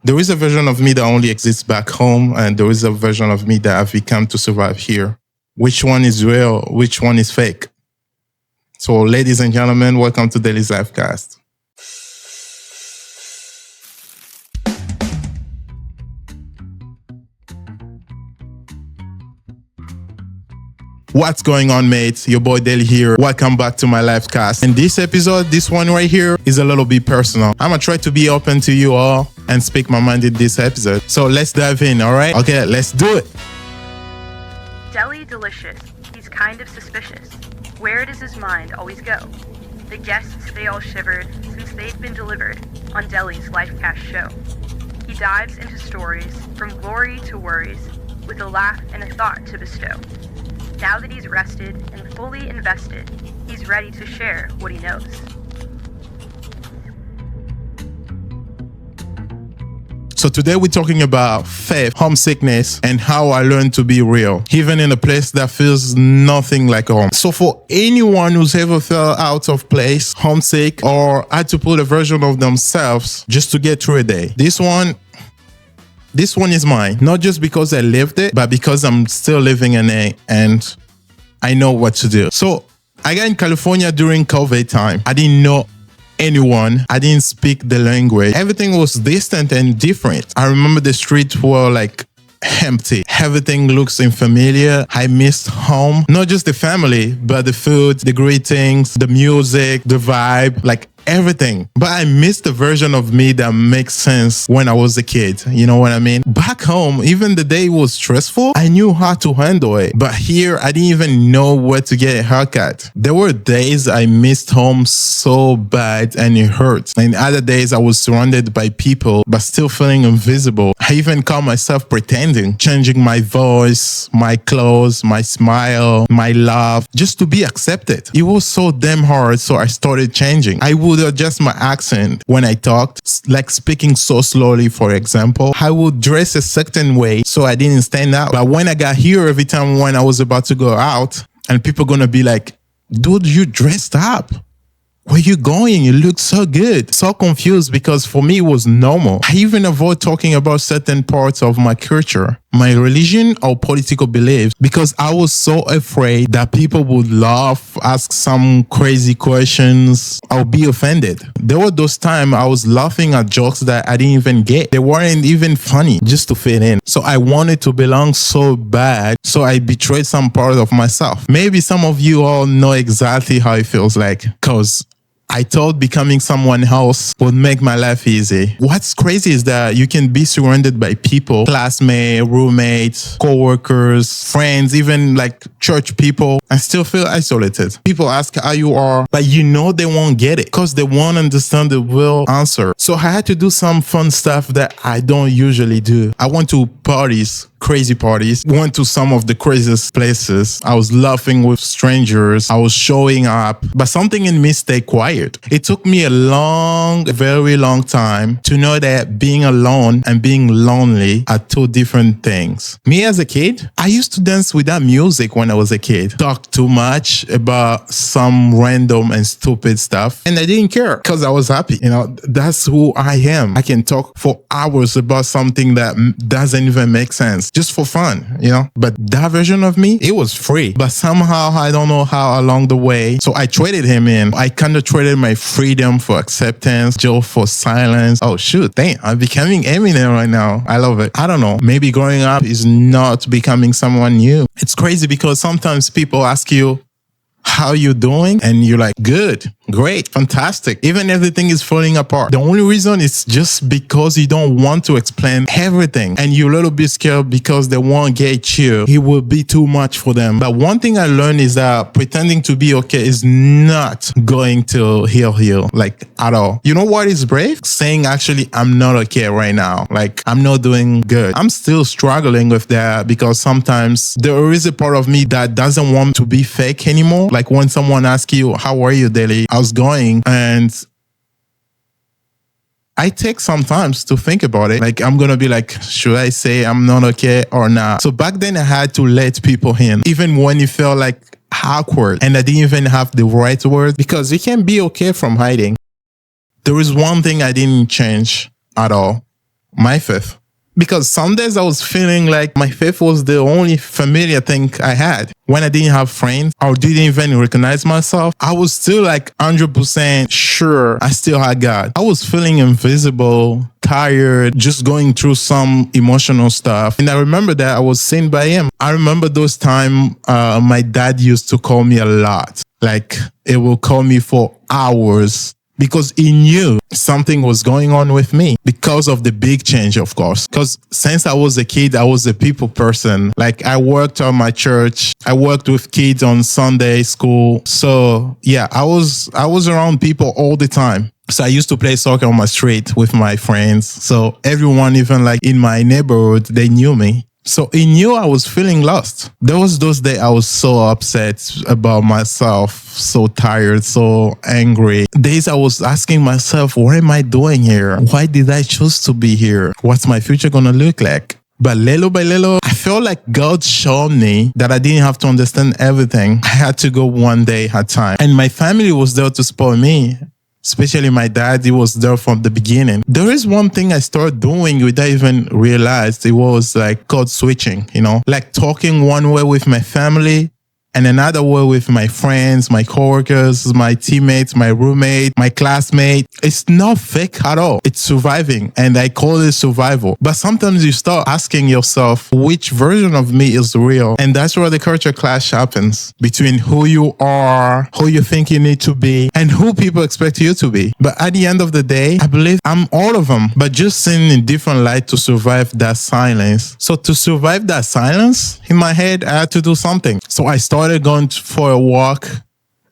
There is a version of me that only exists back home, and there is a version of me that I've become to survive here. Which one is real? Which one is fake? So, ladies and gentlemen, welcome to Deli Lifecast. What's going on, mates? Your boy Deli here. Welcome back to my Lifecast. In this episode, this one right here is a little bit personal. I'm gonna try to be open to you all and speak my mind in this episode. So let's dive in, all right? Okay, let's do it. Deli delicious. He's kind of suspicious. Where does his mind always go? The guests, they all shivered since they'd been delivered on Deli's Lifecast show. He dives into stories from glory to worries with a laugh and a thought to bestow. Now that he's rested and fully invested, he's ready to share what he knows. So today we're talking about faith, homesickness, and how I learned to be real, even in a place that feels nothing like home. So for anyone who's ever felt out of place, homesick, or had to put a version of themselves just to get through a day, this one is mine. Not just because I lived it, but because I'm still living in it and I know what to do. So I got in California during COVID time. I didn't know anyone. I didn't speak the language. Everything was distant and different. I remember the streets were like empty. Everything looks unfamiliar. I missed home. Not just the family, but the food, the greetings, the music, the vibe, like everything. But I missed the version of me that makes sense when I was a kid. You know what I mean? Back home, even the day was stressful, I knew how to handle it. But here, I didn't even know where to get a haircut. There were days I missed home so bad and it hurt. And other days I was surrounded by people, but still feeling invisible. I even caught myself pretending, changing my voice, my clothes, my smile, my laugh, just to be accepted. It was so damn hard, so I started changing. I would adjust my accent when I talked, like speaking so slowly, for example. I would dress a certain way so I didn't stand out. But when I got here, every time when I was about to go out, and people gonna be like, dude, you dressed up. Where you going? You look so good. So confused because for me it was normal. I even avoid talking about certain parts of my culture, my religion or political beliefs because I was so afraid that people would laugh, ask some crazy questions, or be offended. There were those times I was laughing at jokes that I didn't even get. They weren't even funny, just to fit in. So I wanted to belong so bad, so I betrayed some part of myself. Maybe some of you all know exactly how it feels like, because I thought becoming someone else would make my life easy. What's crazy is that you can be surrounded by people, classmates, roommates, co-workers, friends, even like church people, and still feel isolated. People ask how you are, but you know they won't get it because they won't understand the real answer. So I had to do some fun stuff that I don't usually do. I went to parties, crazy parties, went to some of the craziest places. I was laughing with strangers. I was showing up, but something in me stayed quiet. It took me a very long time to know that being alone and being lonely are two different things. Me as a kid, I used to dance without music when I was a kid. Talk too much about some random and stupid stuff. And I didn't care because I was happy. You know, that's who I am. I can talk for hours about something that doesn't even make sense. Just for fun, you know. But that version of me, it was free. But somehow, I don't know how along the way, so I traded him in. I kind of traded my freedom for acceptance, joy for silence. Oh shoot, dang, I'm becoming Eminem right now. I love it. I don't know. Maybe growing up is not becoming someone new. It's crazy because sometimes people ask you, how you doing? And you're like, good, great, fantastic. Even everything is falling apart. The only reason is just because you don't want to explain everything. And you're a little bit scared because they won't get you. It will be too much for them. But one thing I learned is that pretending to be okay is not going to heal like at all. You know what is brave? Saying actually, I'm not okay right now. Like I'm not doing good. I'm still struggling with that because sometimes there is a part of me that doesn't want to be fake anymore. Like when someone asks you, how are you, Deli? How's going? And I take some time to think about it. Like, I'm going to be like, should I say I'm not okay or not? So back then I had to let people in, even when it felt like awkward and I didn't even have the right words, because you can be okay from hiding. There is one thing I didn't change at all. my faith. Because some days I was feeling like my faith was the only familiar thing I had. When I didn't have friends or didn't even recognize myself, I was still like 100% sure I still had God. I was feeling invisible, tired, just going through some emotional stuff. And I remember that I was seen by him. I remember those times my dad used to call me a lot. Like it will call me for hours, because he knew something was going on with me because of the big change, of course. Because since I was a kid, I was a people person. Like I worked on my church. I worked with kids on Sunday school. So yeah, I was around people all the time. So I used to play soccer on my street with my friends. So everyone, even like in my neighborhood, they knew me. So he knew I was feeling lost. There was those days I was so upset about myself, so tired, so angry. Days I was asking myself, what am I doing here? Why did I choose to be here? What's my future gonna look like? But little by little, I felt like God showed me that I didn't have to understand everything. I had to go one day at a time. And my family was there to support me. Especially my dad, he was there from the beginning. There is one thing I started doing without even realized. It was like code switching, like talking one way with my family and another way with my friends, my coworkers, my teammates, my roommate, my classmate. It's not fake at all. It's surviving, and I call it survival. But sometimes you start asking yourself, which version of me is real? And that's where the culture clash happens between who you are, who you think you need to be, and who people expect you to be. But at the end of the day, I believe I'm all of them, but just seen in different light to survive that silence. So to survive that silence, in my head, I had to do something. So I started going for a walk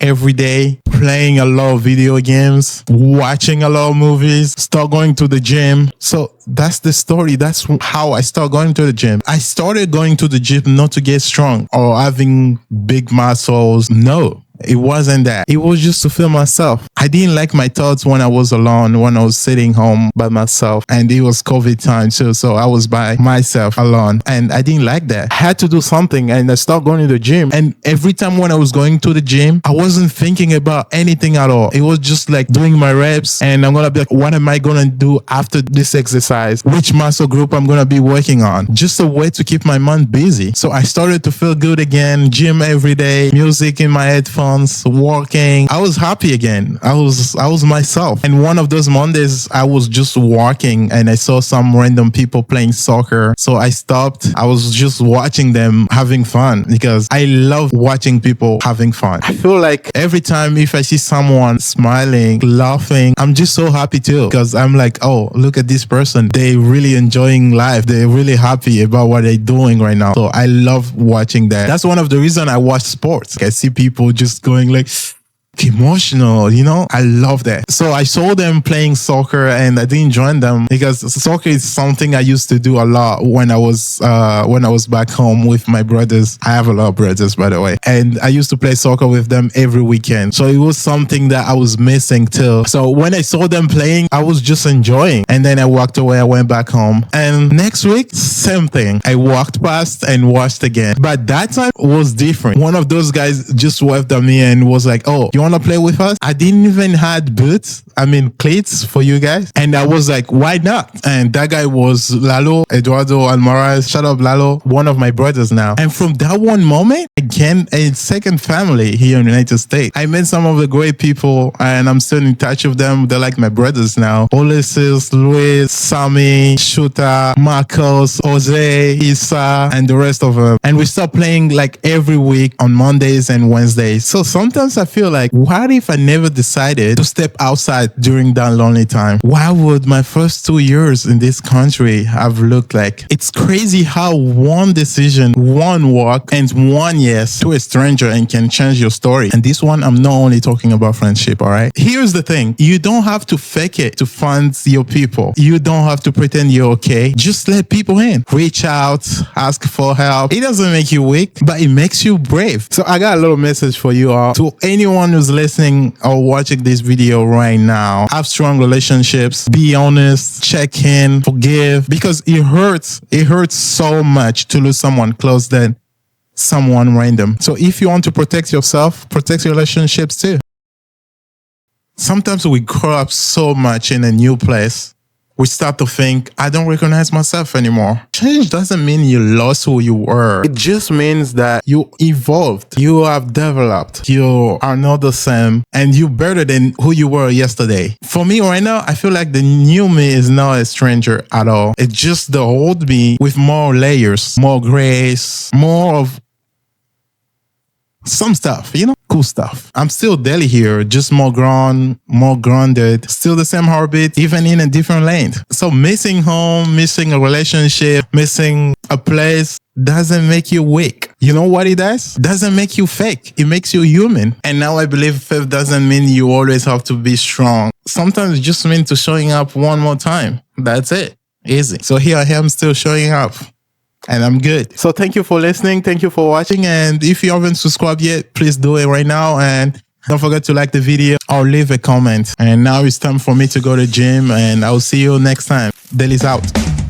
every day, playing a lot of video games, watching a lot of movies, start going to the gym. So that's the story. That's how I started going to the gym. I started going to the gym not to get strong or having big muscles. No. It wasn't that. It was just to feel myself. I didn't like my thoughts when I was alone, when I was sitting home by myself. And it was COVID time too. So I was by myself alone. And I didn't like that. I had to do something, and I started going to the gym. And every time when I was going to the gym, I wasn't thinking about anything at all. It was just like doing my reps. And I'm going to be like, what am I going to do after this exercise? Which muscle group I'm going to be working on? Just a way to keep my mind busy. So I started to feel good again. Gym every day, music in my headphones, walking. I was happy again. I was myself. And one of those Mondays, I was just walking and I saw some random people playing soccer. So I stopped. I was just watching them having fun because I love watching people having fun. I feel like every time if I see someone smiling, laughing, I'm just so happy too, because I'm like, oh, look at this person. They're really enjoying life. They're really happy about what they're doing right now. So I love watching that. That's one of the reasons I watch sports. I see people just going like emotional, I love that. So I saw them playing soccer and I didn't join them because soccer is something I used to do a lot when I was back home with my brothers. I have a lot of brothers, by the way, and I used to play soccer with them every weekend. So it was something that I was missing too. So when I saw them playing, I was just enjoying. And then I walked away. I went back home. And next week, same thing. I walked past and watched again. But that time was different. One of those guys just waved at me and was like, oh, you want to play with us? I didn't even had boots. Cleats for you guys. And I was like, why not? And that guy was Lalo, Eduardo Almaraz. Shout out Lalo, one of my brothers now. And from that one moment, again, a second family here in the United States. I met some of the great people and I'm still in touch with them. They're like my brothers now. Ulysses, Luis, Sammy, Shuta, Marcos, Jose, Isa, and the rest of them. And we start playing like every week on Mondays and Wednesdays. So sometimes I feel like, what if I never decided to step outside during that lonely time? Why would my first 2 years in this country have looked like? It's crazy how one decision, one walk, and one yes to a stranger and can change your story. And this one, I'm not only talking about friendship, all right? Here's the thing. You don't have to fake it to find your people. You don't have to pretend you're okay. Just let people in. Reach out, ask for help. It doesn't make you weak, but it makes you brave. So I got a little message for you all. To anyone who's listening or watching this video right now, have strong relationships, be honest, check in, forgive, because it hurts. It hurts so much to lose someone close than someone random. So if you want to protect yourself, protect your relationships too. Sometimes we grow up so much in a new place we start to think, I don't recognize myself anymore. Change doesn't mean you lost who you were. It just means that you evolved. You have developed. You are not the same and you're better than who you were yesterday. For me right now, I feel like the new me is not a stranger at all. It's just the old me with more layers, more grace, more of some stuff, cool stuff. I'm still Deli here, just more grounded, still the same heartbeat, even in a different lane. So missing home, missing a relationship, missing a place doesn't make you weak. You know what it does? Doesn't make you fake. It makes you human. And now I believe faith doesn't mean you always have to be strong. Sometimes it just means to showing up one more time. That's it. Easy. So here I am still showing up. And I'm good. So thank you for listening. Thank you for watching. And if you haven't subscribed yet, please do it right now. And don't forget to like the video or leave a comment. And now it's time for me to go to the gym. And I'll see you next time. Deli's out.